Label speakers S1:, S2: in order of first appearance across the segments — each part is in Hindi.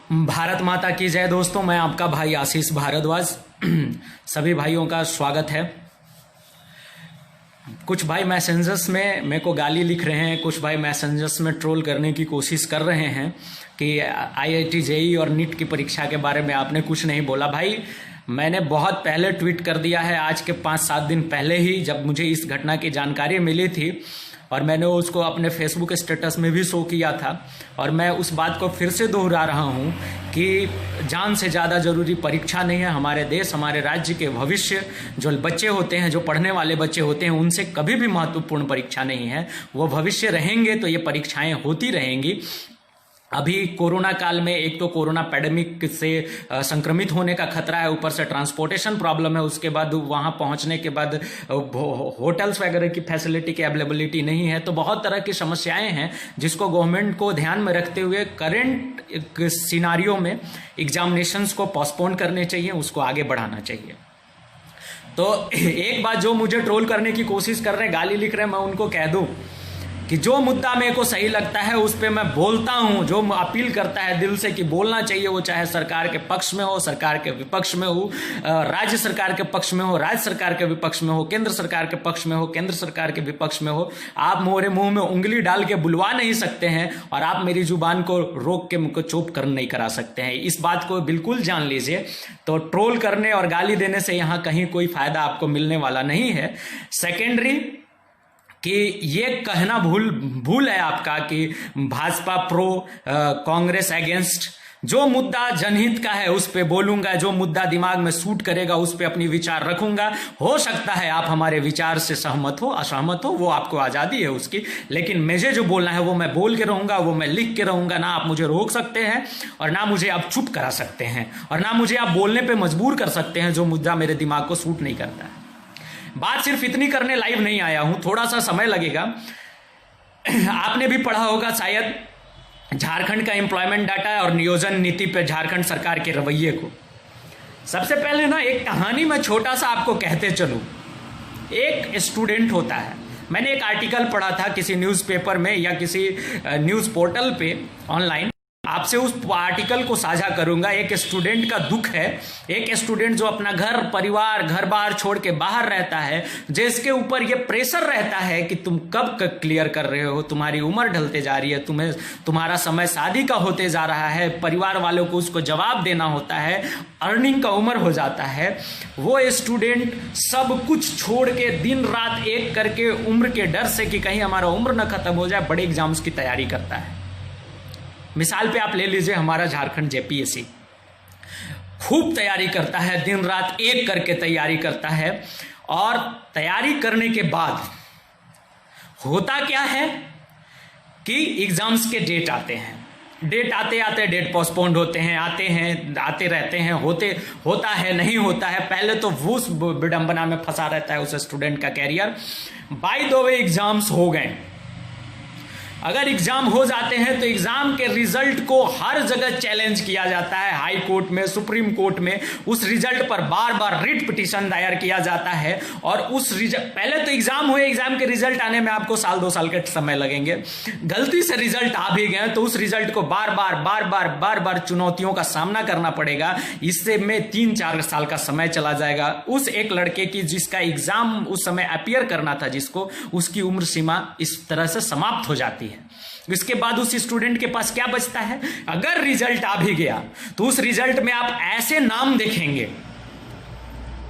S1: भारत माता की जय। दोस्तों, मैं आपका भाई आशीष भारद्वाज सभी भाइयों का स्वागत है। कुछ भाई मैसेंजर्स में मेरे को गाली लिख रहे हैं, कुछ भाई मैसेंजर्स में ट्रोल करने की कोशिश कर रहे हैं कि आईआईटी जेईई और नीट की परीक्षा के बारे में आपने कुछ नहीं बोला। भाई, मैंने बहुत पहले ट्वीट कर दिया है, आज के 5-7 दिन पहले ही, जब मुझे इस घटना की जानकारी मिली थी, और मैंने उसको अपने फेसबुक स्टेटस में भी शो किया था। और मैं उस बात को फिर से दोहरा रहा हूँ कि जान से ज़्यादा ज़रूरी परीक्षा नहीं है। हमारे देश, हमारे राज्य के भविष्य, जो बच्चे होते हैं, जो पढ़ने वाले बच्चे होते हैं, उनसे कभी भी महत्वपूर्ण परीक्षा नहीं है। वो भविष्य रहेंगे तो ये परीक्षाएं होती रहेंगी। अभी कोरोना काल में एक तो कोरोना पैडेमिक से संक्रमित होने का खतरा है, ऊपर से ट्रांसपोर्टेशन प्रॉब्लम है, उसके बाद वहाँ पहुँचने के बाद होटल्स वगैरह की फैसिलिटी की अवेलेबिलिटी नहीं है। तो बहुत तरह की समस्याएं हैं जिसको गवर्नमेंट को ध्यान में रखते हुए करंट सिनारियो में एग्जामिनेशंस को पोस्टपोन करने चाहिए, उसको आगे बढ़ाना चाहिए। तो एक बात, जो मुझे ट्रोल करने की कोशिश कर रहे हैं, गाली लिख रहे हैं, मैं उनको कह दूँ कि जो मुद्दा मेरे को सही लगता है उस पर मैं बोलता हूं। जो अपील करता है दिल से कि बोलना चाहिए, वो चाहे सरकार के पक्ष में हो, सरकार के विपक्ष में हो, राज्य सरकार के पक्ष में हो, राज्य सरकार के विपक्ष में हो, केंद्र सरकार के पक्ष में हो, केंद्र सरकार के विपक्ष में हो, आप मोरे मुंह में उंगली डाल के बुलवा नहीं सकते हैं और आप मेरी जुबान को रोक के मुझको चुप कर नहीं करा सकते हैं। इस बात को बिल्कुल जान लीजिए। तो ट्रोल करने और गाली देने से यहाँ कहीं कोई फायदा आपको मिलने वाला नहीं है। सेकेंडरी कि ये कहना भूल है आपका कि भाजपा प्रो, कांग्रेस अगेंस्ट। जो मुद्दा जनहित का है उस पे बोलूंगा, जो मुद्दा दिमाग में सूट करेगा उस पे अपनी विचार रखूंगा। हो सकता है आप हमारे विचार से सहमत हो, असहमत हो, वो आपको आज़ादी है उसकी, लेकिन मुझे जो बोलना है वो मैं बोल के रहूंगा, वो मैं लिख के रहूंगा। ना आप मुझे रोक सकते हैं और ना मुझे आप चुप करा सकते हैं और ना मुझे आप बोलने पर मजबूर कर सकते हैं जो मुद्दा मेरे दिमाग को सूट नहीं करता है। बात सिर्फ इतनी करने लाइव नहीं आया हूं, थोड़ा सा समय लगेगा। आपने भी पढ़ा होगा शायद झारखंड का एम्प्लॉयमेंट डाटा और नियोजन नीति पर झारखंड सरकार के रवैये को। सबसे पहले ना एक कहानी में छोटा सा आपको कहते चलूं। एक स्टूडेंट होता है, मैंने एक आर्टिकल पढ़ा था किसी न्यूज़पेपर में या किसी न्यूज़ पोर्टल पे ऑनलाइन, आपसे उस आर्टिकल को साझा करूंगा। एक स्टूडेंट का दुख है, एक स्टूडेंट जो अपना घर परिवार घर बार छोड़ के बाहर रहता है, जिसके ऊपर ये प्रेशर रहता है कि तुम कब क्लियर कर रहे हो, तुम्हारी उम्र ढलते जा रही है, तुम्हारा समय शादी का होते जा रहा है, परिवार वालों को उसको जवाब देना होता है, अर्निंग का उम्र हो जाता है। वो स्टूडेंट सब कुछ छोड़ के दिन रात एक करके उम्र के डर से कि कहीं हमारा उम्र न खत्म हो जाए, बड़े एग्जाम्स की तैयारी करता है। मिसाल पे आप ले लीजिए हमारा झारखंड जेपीएससी, खूब तैयारी करता है, दिन रात एक करके तैयारी करता है। और तैयारी करने के बाद होता क्या है कि एग्जाम्स के डेट आते हैं, डेट आते आते डेट पोस्टपोन्ड होते हैं, आते रहते हैं, होता है नहीं होता है। पहले तो वो उस विडंबना में फंसा रहता है उस स्टूडेंट का career. By the way exams हो गए, अगर एग्जाम हो जाते हैं तो एग्जाम के रिजल्ट को हर जगह चैलेंज किया जाता है, हाई कोर्ट में, सुप्रीम कोर्ट में। उस रिजल्ट पर बार बार रिट पिटीशन दायर किया जाता है और उस पहले तो एग्जाम हुए, एग्जाम के रिजल्ट आने में आपको 1-2 साल के समय लगेंगे। गलती से रिजल्ट आ भी गए तो उस रिजल्ट को बार बार चुनौतियों का सामना करना पड़ेगा। इससे में 3-4 साल का समय चला जाएगा। उस एक लड़के की जिसका एग्जाम उस समय अपीयर करना था, जिसको, उसकी उम्र सीमा इस तरह से समाप्त हो जाती है। इसके बाद उस स्टूडेंट के पास क्या बचता है? अगर रिजल्ट आ भी गया तो उस रिजल्ट में आप ऐसे नाम देखेंगे,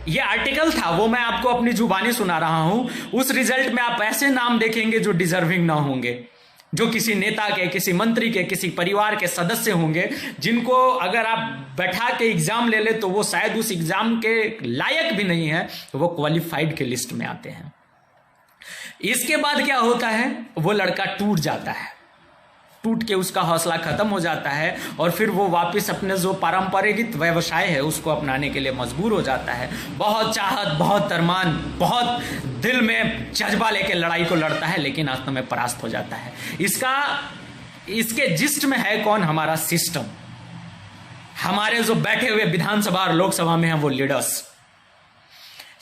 S1: ये आर्टिकल था वो मैं आपको अपनी जुबानी सुना रहा हूं, उस रिजल्ट में आप ऐसे नाम देखेंगे जो डिजर्विंग ना होंगे, जो किसी नेता के, किसी मंत्री के, किसी परिवार के सदस्य होंगे, जिनको अगर आप बैठा के एग्जाम ले ले तो वो शायद उस एग्जाम के लायक भी नहीं है, तो वो क्वालिफाइड के लिस्ट में आते हैं। इसके बाद क्या होता है? वो लड़का टूट जाता है, टूट के उसका हौसला खत्म हो जाता है और फिर वो वापस अपने जो पारंपरिक व्यवसाय है उसको अपनाने के लिए मजबूर हो जाता है। बहुत चाहत, बहुत अरमान, बहुत दिल में जज्बा लेके लड़ाई को लड़ता है, लेकिन अंत में परास्त हो जाता है। इसके जिस्ट में है कौन? हमारा सिस्टम। हमारे जो बैठे हुए विधानसभा और लोकसभा में हैं वो लीडर्स।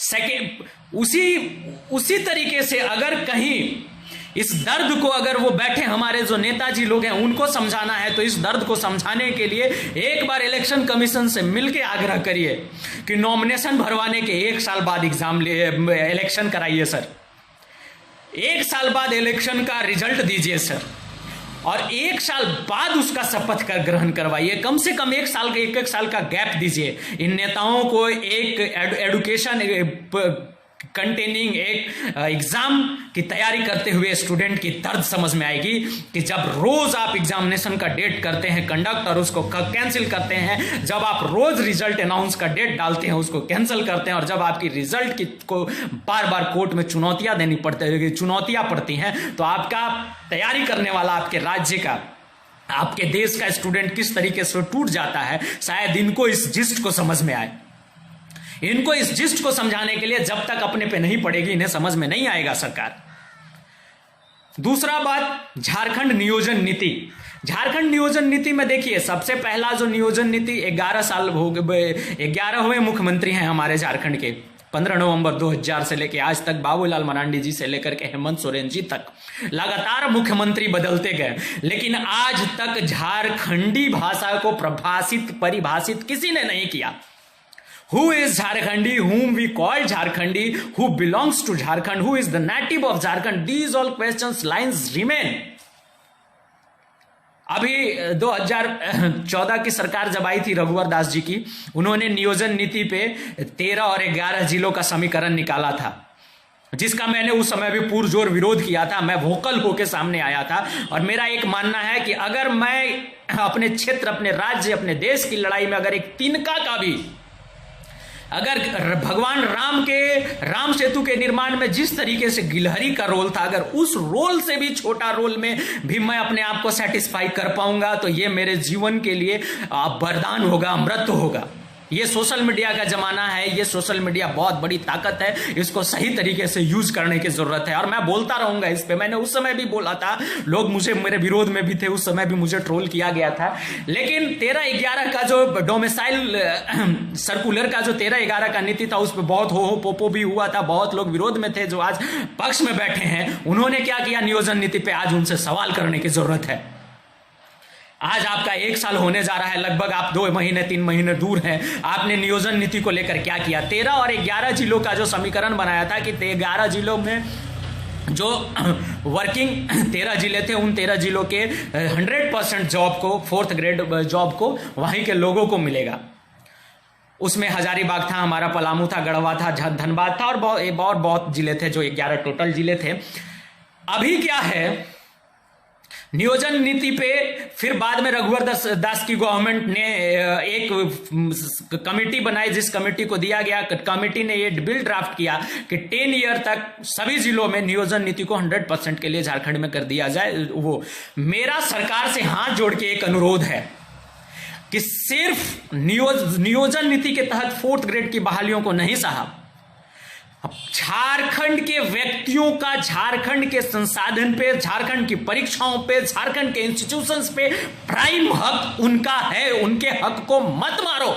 S1: सेकेंड, उसी तरीके से अगर कहीं इस दर्द को अगर वो बैठे हमारे जो नेताजी लोग हैं उनको समझाना है, तो इस दर्द को समझाने के लिए एक बार इलेक्शन कमीशन से मिलकर आग्रह करिए कि नॉमिनेशन भरवाने के 1 साल बाद इलेक्शन कराइए सर, 1 साल बाद इलेक्शन का रिजल्ट दीजिए सर, और 1 साल बाद उसका शपथ ग्रहण करवाइए। कम से कम 1 साल का 1 साल का गैप दीजिए। इन नेताओं को एक एडुकेशन कंटेनिंग एक एग्जाम की तैयारी करते हुए स्टूडेंट की दर्द समझ में आएगी कि जब रोज आप एग्जामिनेशन का डेट करते हैं कंडक्ट और उसको कैंसिल करते हैं, जब आप रोज रिजल्ट अनाउंस का डेट डालते हैं उसको कैंसिल करते हैं, और जब आपकी रिजल्ट की को बार बार कोर्ट में चुनौतियां पड़ती हैं, तो आपका तैयारी करने वाला आपके राज्य का, आपके देश का स्टूडेंट किस तरीके से टूट जाता है। शायद इनको इस जिस्ट को समझ में आए। इनको इस जिस्ट को समझाने के लिए जब तक अपने पे नहीं पड़ेगी इन्हें समझ में नहीं आएगा सरकार। दूसरा बात, झारखंड नियोजन नीति। झारखंड नियोजन नीति में देखिए, सबसे पहला जो नियोजन नीति 11 हुए मुख्यमंत्री हैं हमारे झारखंड के, 15 नवंबर 2000 से लेकर आज तक बाबूलाल मरांडी जी से लेकर के हेमंत सोरेन जी तक लगातार मुख्यमंत्री बदलते गए, लेकिन आज तक झारखंडी भाषा को परिभाषित किसी ने नहीं किया। Who is Jharkhandi, whom we call Jharkhandi, who belongs to Jharkhand, who is the native of Jharkhand? These all questions lines remain. अभी 2014 की सरकार जब आई थी रघुवर दास जी की, उन्होंने नियोजन नीति पे 13 और 11 जिलों का समीकरण निकाला था, जिसका मैंने उस समय भी पुरजोर विरोध किया था। मैं वोकल होके सामने आया था, और मेरा एक मानना है कि अगर मैं अपने क्षेत्र, अपने राज्य, अपने देश की लड़ाई में अगर एक तिनका का भी, अगर भगवान राम सेतु के निर्माण में जिस तरीके से गिलहरी का रोल था, अगर उस रोल से भी छोटा रोल में भी मैं अपने आप को सेटिस्फाई कर पाऊंगा, तो ये मेरे जीवन के लिए वरदान होगा, अमृत होगा। ये सोशल मीडिया का जमाना है, ये सोशल मीडिया बहुत बड़ी ताकत है, इसको सही तरीके से यूज करने की जरूरत है, और मैं बोलता रहूंगा इस पे। मैंने उस समय भी बोला था, लोग मुझे मेरे विरोध में भी थे, उस समय भी मुझे ट्रोल किया गया था, लेकिन 13-11 का जो डोमिसाइल सर्कुलर का जो 13-11 का नीति था, उस पर बहुत हो पोपो भी हुआ था, बहुत लोग विरोध में थे। जो आज पक्ष में बैठे हैं, उन्होंने क्या किया, नियोजन नीति पे आज उनसे सवाल करने की जरूरत है। आज आपका 1 साल होने जा रहा है, लगभग आप 2 महीने 3 महीने दूर हैं। आपने नियोजन नीति को लेकर क्या किया? 13 और 11 जिलों का जो समीकरण बनाया था कि 11 जिलों में जो वर्किंग 13 जिले थे, उन 13 जिलों के 100% जॉब को, 4th ग्रेड जॉब को वहीं के लोगों को मिलेगा। उसमें हजारीबाग था, हमारा पलामू था, गढ़वा था, धनबाद था, और बहुत जिले थे, जो 11 टोटल जिले थे। अभी क्या है, नियोजन नीति पे फिर बाद में रघुवर दास की गवर्नमेंट ने एक कमेटी बनाई, जिस कमेटी को दिया गया, कमेटी ने ये बिल ड्राफ्ट किया कि 10 ईयर तक सभी जिलों में नियोजन नीति को 100% के लिए झारखंड में कर दिया जाए। वो मेरा सरकार से हाथ जोड़ के एक अनुरोध है कि सिर्फ नियोजन नीति के तहत 4th ग्रेड की बहालियों को नहीं साहब, झारखंड के व्यक्तियों का, झारखंड के संसाधन पे, झारखंड की परीक्षाओं पे, झारखंड के इंस्टीट्यूशंस पे प्राइम हक उनका है। उनके हक को मत मारो।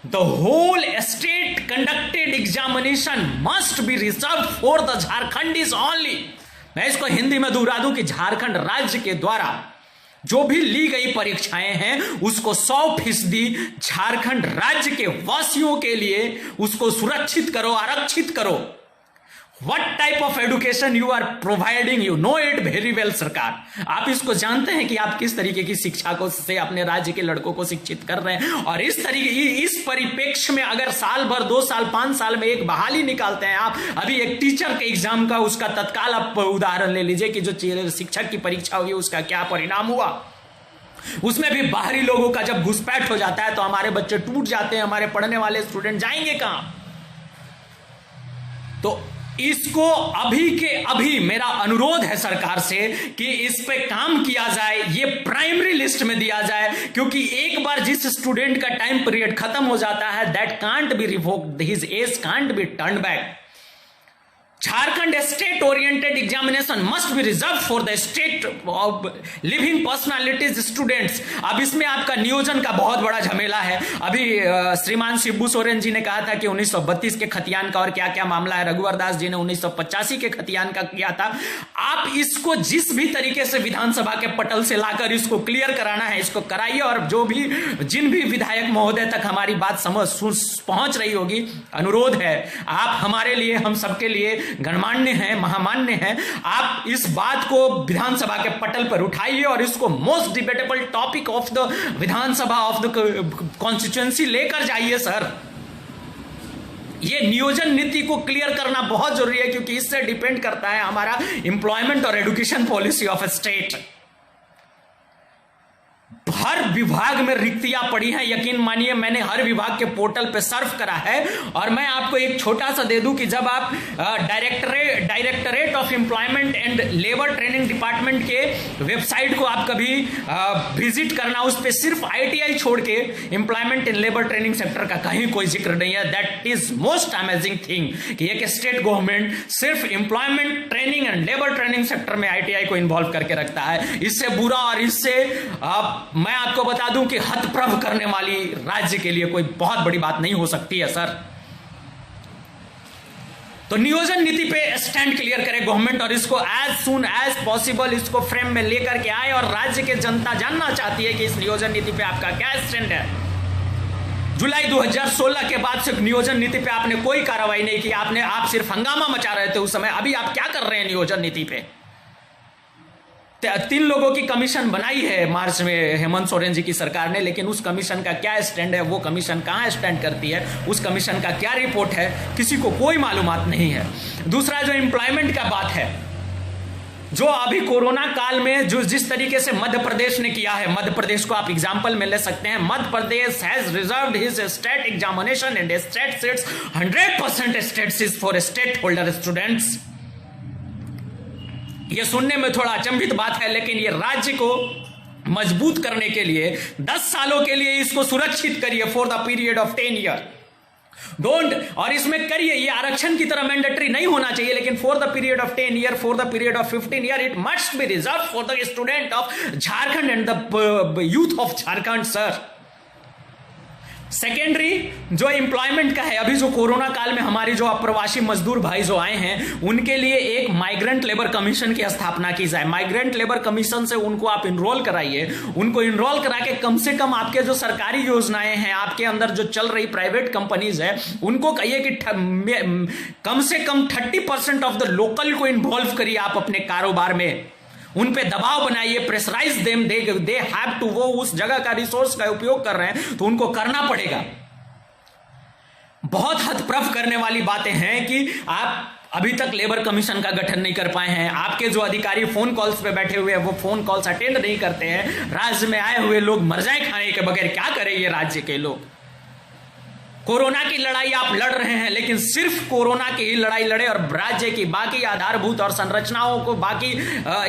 S1: The whole state conducted examination must be reserve for the Jharkhandis only. मैं इसको हिंदी में दोहरा दूं कि झारखंड राज्य के द्वारा जो भी ली गई परीक्षाएं हैं, उसको 100% झारखंड राज्य के वासियों के लिए उसको सुरक्षित करो, आरक्षित करो। What type of education you are providing? You know it very well सरकार। आप इसको जानते हैं कि आप किस तरीके की शिक्षा को से अपने राज्य के लड़कों को शिक्षित कर रहे हैं, और इस परिप्रेक्ष्य में अगर साल भर, 2 साल, 5 साल में एक बहाली निकालते हैं आप। अभी एक टीचर के एग्जाम का, उसका तत्काल आप उदाहरण ले लीजिए कि जो शिक्षक की परीक्षा हुई उसका क्या परिणाम हुआ। उसमें भी बाहरी लोगों का जब घुसपैठ हो जाता है तो हमारे बच्चे टूट जाते हैं, हमारे पढ़ने वाले स्टूडेंट जाएंगे कहां? तो इसको अभी के अभी मेरा अनुरोध है सरकार से कि इस पे काम किया जाए, ये प्राइमरी लिस्ट में दिया जाए, क्योंकि एक बार जिस स्टूडेंट का टाइम पीरियड खत्म हो जाता है, that can't be revoked, his age can't be turned back. Jharkhand state oriented examination must be reserve for the state living personalities students. अब इसमें आपका नियोजन का बहुत बड़ा झमेला है। अभी श्रीमान शिबू सोरेन जी ने कहा था कि 1932 के खतियान का और क्या क्या मामला है, रघुवर दास जी ने 1985 के खतियान का किया था। आप इसको जिस भी तरीके से विधानसभा के पटल से लाकर इसको क्लियर कराना है, इसको कराइए, और जो भी जिन भी विधायक महोदय तक हमारी बात समझ पहुंच रही होगी, अनुरोध है, आप हमारे लिए, हम सबके लिए गणमान्य हैं, महामान्य हैं, आप इस बात को विधानसभा के पटल पर उठाइए और इसको most debatable topic of the Vidhan Sabha of the constituency लेकर जाइए सर। ये नियोजन नीति को क्लियर करना बहुत जरूरी है, क्योंकि इससे डिपेंड करता है हमारा एम्प्लॉयमेंट और education policy of a state. हर विभाग में रिक्तियां पड़ी हैं, यकीन मानिए मैंने हर विभाग के पोर्टल पे सर्फ करा है। और मैं आपको एक छोटा सा दे दूं कि जब आप directorate of employment and labour training department के वेबसाइट को आप कभी विजिट करना, उस पर सिर्फ ITI छोड़ के employment and labour training sector का कहीं कोई जिक्र नहीं है। That is most amazing thing कि एक स्टेट गवर्नमेंट सिर्फ employment training and labour training sector में ITI को इन्वॉल्व करके रखता है। इससे बुरा और इससे मैं आपको बता दूं कि हतप्रभ करने वाली राज्य के लिए कोई बहुत बड़ी बात नहीं हो सकती है सर। तो नियोजन नीति पे स्टैंड क्लियर करे गवर्नमेंट और इसको एज सून एज पॉसिबल इसको फ्रेम में लेकर के आए। और राज्य के जनता जानना चाहती है कि इस नियोजन नीति पे आपका क्या स्टैंड है। जुलाई 2016 के बाद से नियोजन नीति पे आपने कोई कार्रवाई नहीं की, आप सिर्फ हंगामा मचा रहे थे उस समय। अभी आप क्या कर रहे हैं नियोजन नीति पे? 3 लोगों की कमीशन बनाई है मार्च में हेमंत सोरेन जी की सरकार ने, लेकिन उस कमीशन का क्या स्टैंड है, वो कमीशन कहां स्टैंड करती है, उस कमीशन का क्या रिपोर्ट है, किसी को कोई मालूमात नहीं है। दूसरा जो एम्प्लॉयमेंट का बात है, जो अभी कोरोना काल में जो जिस तरीके से मध्य प्रदेश ने किया है, मध्य प्रदेश को आप एग्जांपल में ले सकते हैं। Madhya Pradesh has reserved his state examination and state seats 100% state seats for state holder students. ये सुनने में थोड़ा अचंभित बात है, लेकिन ये राज्य को मजबूत करने के लिए 10 सालों के लिए इसको सुरक्षित करिए for the period of 10 year. Don't, और इसमें करिए, ये आरक्षण की तरह मैंडेटरी नहीं होना चाहिए, लेकिन for the period of 10 year, for the period of 15 year it must be reserve for the student of Jharkhand and the youth of Jharkhand sir. Secondary जो एम्प्लॉयमेंट का है, अभी जो कोरोना काल में हमारे जो अप्रवासी मजदूर भाई जो आए हैं, उनके लिए एक माइग्रेंट लेबर कमीशन की स्थापना की जाए। माइग्रेंट लेबर कमीशन से उनको आप इनरोल कराइए, उनको इनरोल करा के कम से कम आपके जो सरकारी योजनाएं हैं, आपके अंदर जो चल रही प्राइवेट कंपनीज है, उनको कहिए कि कम से कम 30% ऑफ द लोकल को इन्वॉल्व करिए आप अपने कारोबार में। उन पे दबाव बनाइए, pressurise them, they have to, वो उस जगह का रिसोर्स का उपयोग कर रहे हैं तो उनको करना पड़ेगा। बहुत हतप्रभ करने वाली बातें हैं कि आप अभी तक लेबर कमीशन का गठन नहीं कर पाए हैं। आपके जो अधिकारी फोन कॉल्स पे बैठे हुए हैं वो फोन कॉल्स अटेंड नहीं करते हैं। राज्य में आए हुए लोग मर जाए खाने के बगैर, क्या करें ये राज्य के लोग। कोरोना की लड़ाई आप लड़ रहे हैं, लेकिन सिर्फ कोरोना की ही लड़ाई लड़े और राज्य की बाकी आधारभूत और संरचनाओं को, बाकी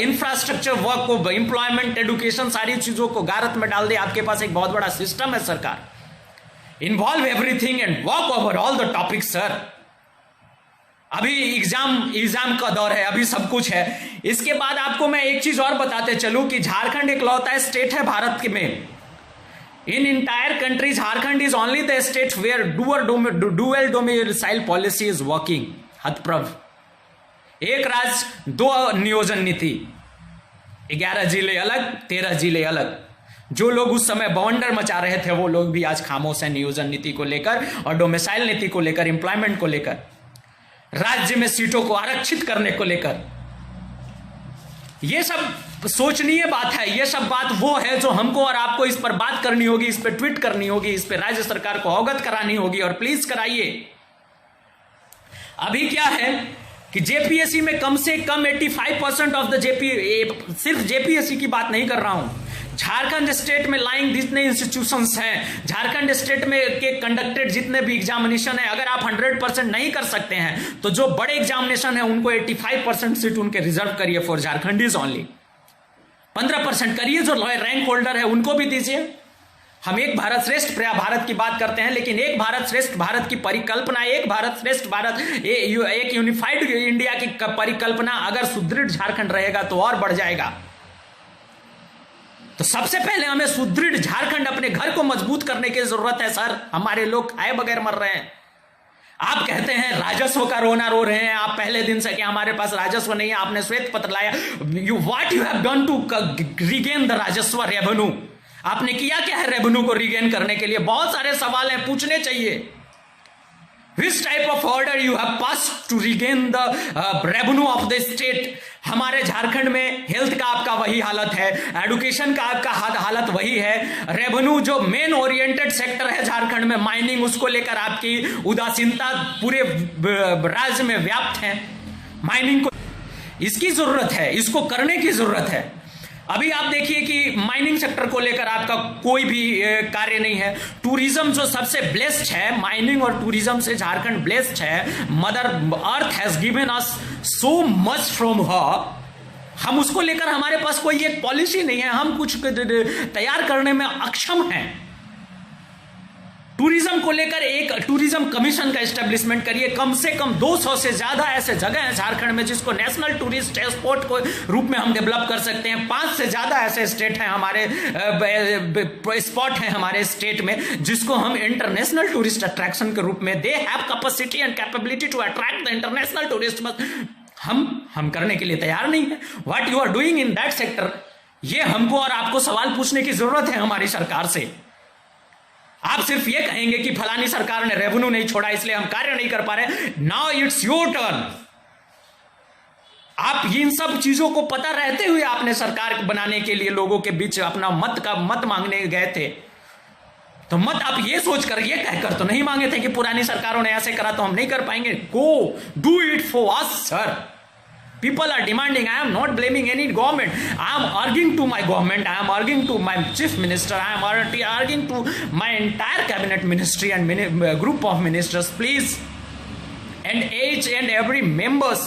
S1: इंफ्रास्ट्रक्चर वर्क को, एम्प्लॉयमेंट, एजुकेशन, सारी चीजों को गारत में डाल दे। आपके पास एक बहुत बड़ा सिस्टम है सरकार, involve everything and work over all the topics sir. अभी एग्जाम का दौर है, अभी सब कुछ है। इसके बाद आपको मैं एक चीज और बताते चलूं कि झारखंड इकलौता स्टेट है भारत में, in entire country Jharkhand is only the state where dual domicile policy is working। हतप्रभ, एक राज्य दो नियोजन नीति, 11 जिले अलग, 13 जिले अलग। जो लोग उस समय बवंडर मचा रहे थे वो लोग भी आज खामोश हैं नियोजन नीति को लेकर और डोमिसाइल नीति को लेकर, एम्प्लॉयमेंट को लेकर, राज्य में सीटों को आरक्षित करने को लेकर। ये सब सोचनीय बात है, ये सब बात वो है जो हमको और आपको इस पर बात करनी होगी, इस पर ट्वीट करनी होगी, इस पर राज्य सरकार को अवगत करानी होगी और प्लीज कराइए। अभी क्या है कि जेपीएससी में कम से कम 85% ऑफ द सिर्फ जेपीएससी की बात नहीं कर रहा हूं, झारखंड स्टेट में लाइंग जितने इंस्टीट्यूशंस हैं, झारखंड स्टेट में के कंडक्टेड जितने भी एग्जामिनेशन है, अगर आप 100% नहीं कर सकते हैं तो जो बड़े एग्जामिनेशन है उनको 85% सीट उनके रिजर्व करिए फॉर झारखंड इज ओनली। 15% करिए, जो रैंक होल्डर है उनको भी दीजिए। हम एक भारत श्रेष्ठ भारत की बात करते हैं, लेकिन एक भारत श्रेष्ठ भारत की परिकल्पना, एक भारत श्रेष्ठ भारत, एक यूनिफाइड इंडिया की परिकल्पना अगर सुदृढ़ झारखंड रहेगा तो और बढ़ जाएगा। तो सबसे पहले हमें सुदृढ़ झारखंड, अपने घर को मजबूत करने की जरूरत है सर। हमारे लोग खाए बगैर मर रहे हैं। आप कहते हैं राजस्व का रोना रो रहे हैं, आप पहले दिन से कि हमारे पास राजस्व नहीं है, आपने श्वेत पत्र लाया। What you have done to regain the राजस्व रेवेन्यू? आपने किया क्या है रेवेन्यू को रिगेन करने के लिए? बहुत सारे सवाल हैं, पूछने चाहिए। Which type of order you have passed to regain the revenue of the state? हमारे झारखंड में हेल्थ का आपका वही हालत है, एजुकेशन का आपका हालत वही है। रेवेन्यू जो मेन ओरिएंटेड सेक्टर है झारखंड में, माइनिंग, उसको लेकर आपकी उदासीनता पूरे राज्य में व्याप्त है। माइनिंग को इसकी जरूरत है, इसको करने की जरूरत है। अभी आप देखिए कि माइनिंग सेक्टर को लेकर आपका कोई भी कार्य नहीं है। टूरिज्म जो सबसे ब्लेस्ड है, माइनिंग और टूरिज्म से झारखंड ब्लेस्ड है। Mother earth has given us so much from her, हम उसको लेकर हमारे पास कोई एक पॉलिसी नहीं है, हम कुछ तैयार करने में अक्षम हैं। टूरिज्म को लेकर एक टूरिज्म कमीशन का एस्टेब्लिशमेंट करिए। कम से कम 200 से ज्यादा ऐसे जगह हैं झारखंड में जिसको नेशनल टूरिस्ट स्पॉट को रूप में हम डेवलप कर सकते हैं। 5 से ज्यादा ऐसे स्टेट हैं हमारे, स्पॉट हैं हमारे स्टेट में जिसको हम इंटरनेशनल टूरिस्ट अट्रैक्शन के रूप में, they have capacity and capability to attract the international tourist. हम करने के लिए तैयार नहीं है। What you are doing in that sector, ये हमको और आपको सवाल पूछने की जरूरत है हमारी सरकार से। आप सिर्फ ये कहेंगे कि फलानी सरकार ने रेवेन्यू नहीं छोड़ा इसलिए हम कार्य नहीं कर पा रहे। Now it's your turn. आप इन सब चीजों को पता रहते हुए आपने सरकार बनाने के लिए लोगों के बीच अपना मत मांगने गए थे, तो मत आप ये सोचकर, ये कहकर तो नहीं मांगे थे कि पुरानी सरकारों ने ऐसे करा तो हम नहीं कर पाएंगे। Go do it for us sir. People are demanding. I am not blaming any government. I am arguing to my government. I am arguing to my chief minister. I am arguing to my entire cabinet ministry and group of ministers. Please, and each and every members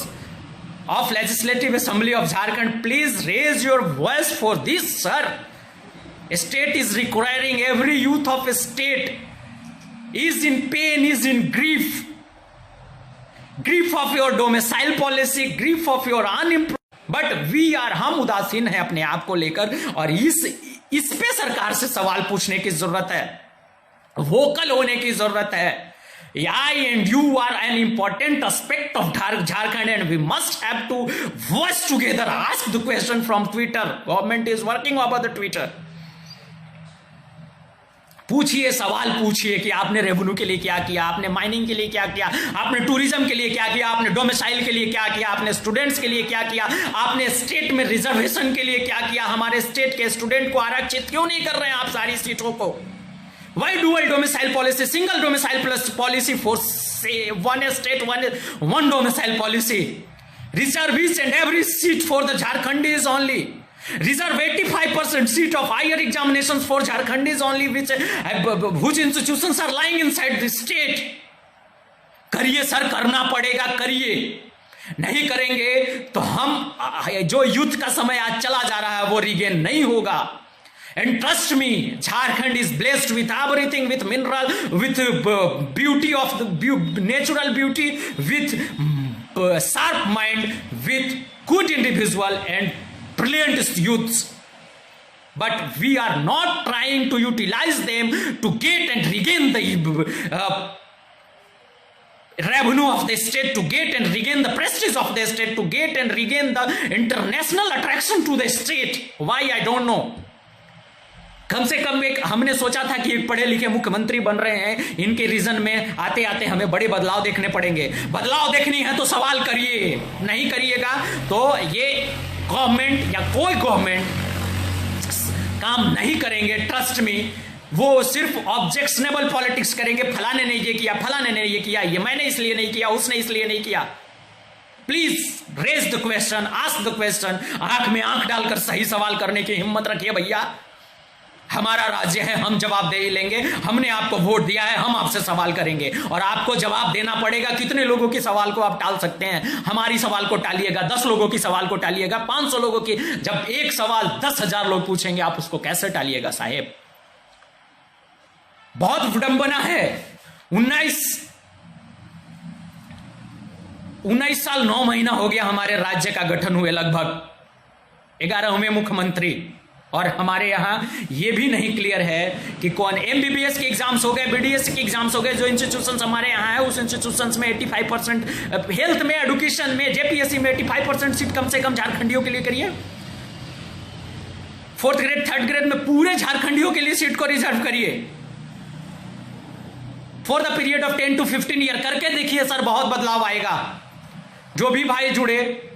S1: of Legislative Assembly of Jharkhand, please raise your voice for this, sir. A state is requiring, every youth of a state is in pain, is in grief. Grief of your domicile policy, grief of your unemployment, but we are, हम उदासीन हैं अपने आप को लेकर, और इस पे सरकार से सवाल पूछने की जरूरत है, वोकल होने की जरूरत है। I and you are an important aspect of Jharkhand and we must have to voice together, ask the question from Twitter. Government is working over the Twitter. पूछिए, सवाल पूछिए कि आपने रेवेन्यू के लिए क्या किया, आपने माइनिंग के लिए क्या किया, आपने टूरिज्म के लिए क्या किया, आपने डोमिसाइल के लिए क्या किया, आपने स्टूडेंट्स के लिए क्या किया, आपने स्टेट में रिजर्वेशन के लिए क्या किया, हमारे स्टेट के स्टूडेंट को आरक्षित क्यों नहीं कर रहे हैं आप सारी सीटों को? Why dual domicile policy, single domicile plus policy for say one state, one domicile policy? Reserve each and every seat for the Jharkhandis only. Reserve 85% seat of higher examinations for Jharkhandis only, which institutions are lying inside the state. करिए सर, करना पड़ेगा, करिए। नहीं करेंगे तो हम, जो युद्ध का समय आज चला जा रहा है वो रिगेन नहीं होगा। And trust me, Jharkhand is blessed with everything, with mineral, with beauty of the natural beauty, with sharp mind, with good individual and brilliant youths. But we are not trying to utilize them to get and regain the revenue of the state, to get and regain the prestige of the state, to get and regain the international attraction to the state. Why, I don't know. कम से कम एक हमने सोचा था कि एक पढ़े लिखे मुख्यमंत्री बन रहे हैं, इनके रीजन में आते आते हमें बड़े बदलाव देखने पड़ेंगे। बदलाव देखनी है तो सवाल करिए, नहीं करिएगा तो ये गवर्नमेंट या कोई गवर्नमेंट काम नहीं करेंगे। ट्रस्ट मी, वो सिर्फ ऑब्जेक्शनेबल पॉलिटिक्स करेंगे। फलाने ने ये किया, फलाने ने ये किया, ये मैंने इसलिए नहीं किया, उसने इसलिए नहीं किया। Please raise the question, ask the question. आंख में आंख डालकर सही सवाल करने की हिम्मत रखिए भैया। हमारा राज्य है, हम जवाब दे ही लेंगे। हमने आपको वोट दिया है, हम आपसे सवाल करेंगे और आपको जवाब देना पड़ेगा। कितने लोगों की सवाल को आप टाल सकते हैं? हमारी सवाल को टालिएगा, 10 लोगों की सवाल को टालिएगा, 500 लोगों की। जब एक सवाल 10,000 लोग पूछेंगे, आप उसको कैसे टालिएगा साहेब? बहुत विडंबना है। 19 साल 9 महीना हो गया हमारे राज्य का गठन हुए, लगभग 11वें मुख्यमंत्री, और हमारे यहां यह भी नहीं क्लियर है कि कौन एमबीबीएस के एग्जाम्स हो गए, बीडीएस के एग्जाम्स हो गए, जो इंस्टीट्यूशंस हमारे यहां है उस इंस्टीट्यूशंस में 85%, हेल्थ में, एजुकेशन में, जेपीएससी में 85% सीट कम से कम झारखंडियों के लिए करिए। 4th ग्रेड 3rd ग्रेड में पूरे झारखंडियों के लिए सीट को रिजर्व करिए for the period of 10 to 15 year. करके देखिए सर, बहुत बदलाव आएगा। जो भी भाई जुड़े,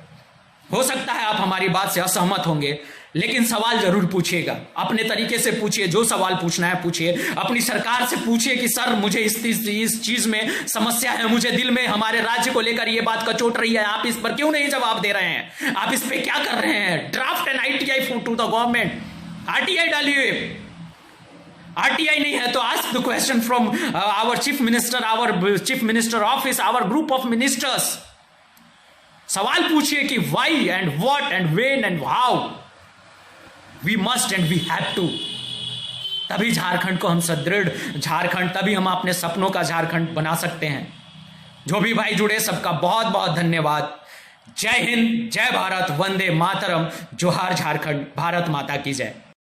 S1: हो सकता है आप हमारी बात से असहमत होंगे, लेकिन सवाल जरूर पूछिएगा, अपने तरीके से पूछिए, जो सवाल पूछना है पूछिए, अपनी सरकार से पूछिए कि सर मुझे इस चीज में समस्या है, मुझे दिल में हमारे राज्य को लेकर ये बात कचोट रही है, आप इस पर क्यों नहीं जवाब दे रहे हैं, आप इस पे क्या कर रहे हैं। Draft an ITI to the government, RTI डालिए। RTI नहीं है तो ask the question from our chief minister office, our group of ministers. सवाल पूछिए कि why and what and when and how we must and we have to. तभी झारखंड को हम सुदृढ़ झारखंड, तभी हम अपने सपनों का झारखंड बना सकते हैं। जो भी भाई जुड़े सबका बहुत बहुत धन्यवाद। जय हिंद, जय भारत, वंदे मातरम, जोहार झारखंड, भारत माता की जय।